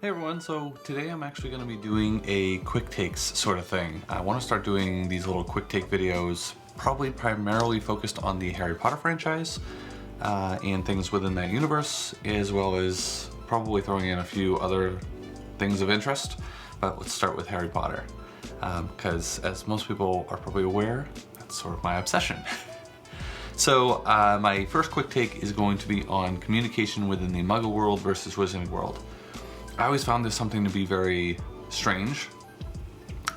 Hey everyone, so today I'm actually going to be doing a quick takes sort of thing. I want to start doing these little quick take videos, probably primarily focused on the Harry Potter franchise and things within that universe, as well as probably throwing in a few other things of interest. But let's start with Harry Potter, because as most people are probably aware, that's sort of my obsession. So my first quick take is going to be on communication within the Muggle world versus Wizarding world. I always found this something to be very strange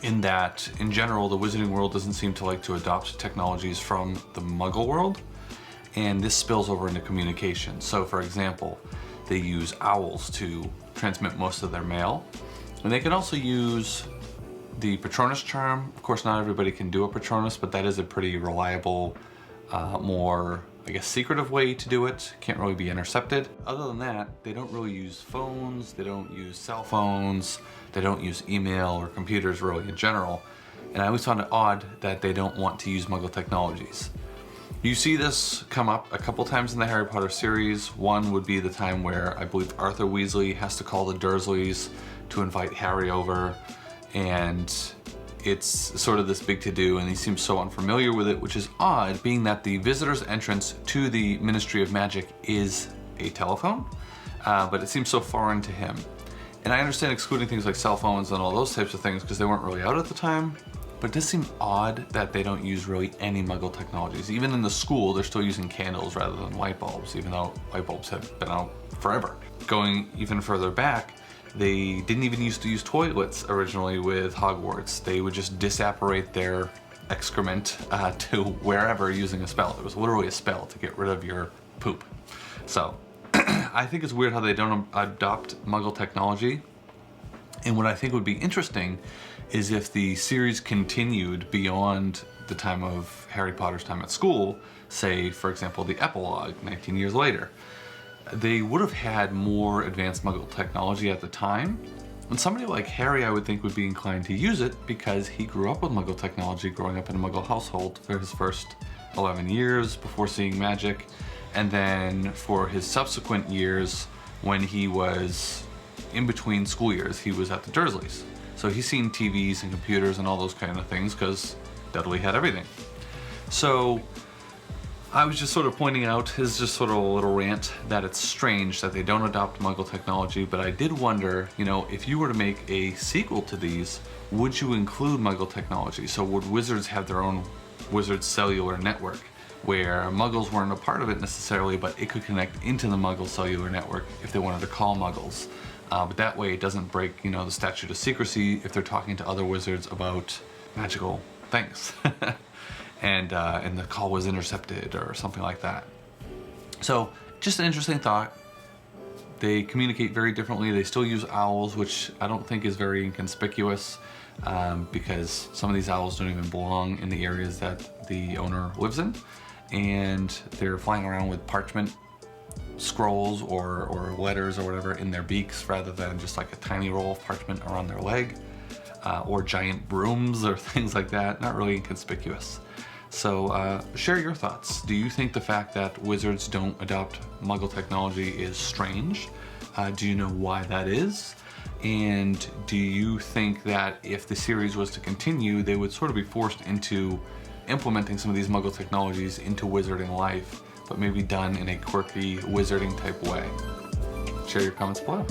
in that, in general, the Wizarding world doesn't seem to like to adopt technologies from the Muggle world, and this spills over into communication. So for example, they use owls to transmit most of their mail, and they can also use the Patronus charm. Of course, not everybody can do a Patronus, but that is a pretty reliable, more, I guess, secretive way to do it. Can't really be intercepted. Other than that, they don't really use phones, they don't use cell phones, they don't use email or computers really in general. And I always found it odd that they don't want to use Muggle technologies. You see this come up a couple times in the Harry Potter series. One would be the time where I believe Arthur Weasley has to call the Dursleys to invite Harry over, and it's sort of this big to-do, and he seems so unfamiliar with it, which is odd, being that the visitor's entrance to the Ministry of Magic is a telephone, but it seems so foreign to him. And I understand excluding things like cell phones and all those types of things because they weren't really out at the time, but it does seem odd that they don't use really any Muggle technologies. Even in the school, they're still using candles rather than light bulbs, even though light bulbs have been out forever. Going even further back, they didn't even used to use toilets originally with Hogwarts. They would just disapparate their excrement to wherever using a spell. It was literally a spell to get rid of your poop. So I think it's weird how they don't adopt Muggle technology. And what I think would be interesting is if the series continued beyond the time of Harry Potter's time at school, say, for example, the epilogue 19 years later. They would have had more advanced Muggle technology at the time, and somebody like Harry, I would think, would be inclined to use it because he grew up with Muggle technology, growing up in a Muggle household for his first 11 years before seeing magic, and then for his subsequent years when he was in between school years, he was at the Dursleys. So he's seen TVs and computers and all those kind of things because Dudley had everything. So I was just sort of pointing out, his just sort of a little rant, that it's strange that they don't adopt Muggle technology, but I did wonder, you know, if you were to make a sequel to these, would you include Muggle technology? So would Wizards have their own Wizards cellular network, where Muggles weren't a part of it necessarily, but it could connect into the Muggle cellular network if they wanted to call Muggles. But that way it doesn't break, you know, the statute of secrecy if they're talking to other wizards about magical things. And the call was intercepted or something like that. So just an interesting thought. They communicate very differently. They still use owls, which I don't think is very inconspicuous because some of these owls don't even belong in the areas that the owner lives in. And they're flying around with parchment scrolls or letters or whatever in their beaks rather than just like a tiny roll of parchment around their leg, or giant brooms or things like that. Not really inconspicuous. So share your thoughts. Do you think the fact that Wizards don't adopt Muggle technology is strange? Do you know why that is? And do you think that if the series was to continue, they would sort of be forced into implementing some of these Muggle technologies into wizarding life, but maybe done in a quirky wizarding type way? Share your comments below.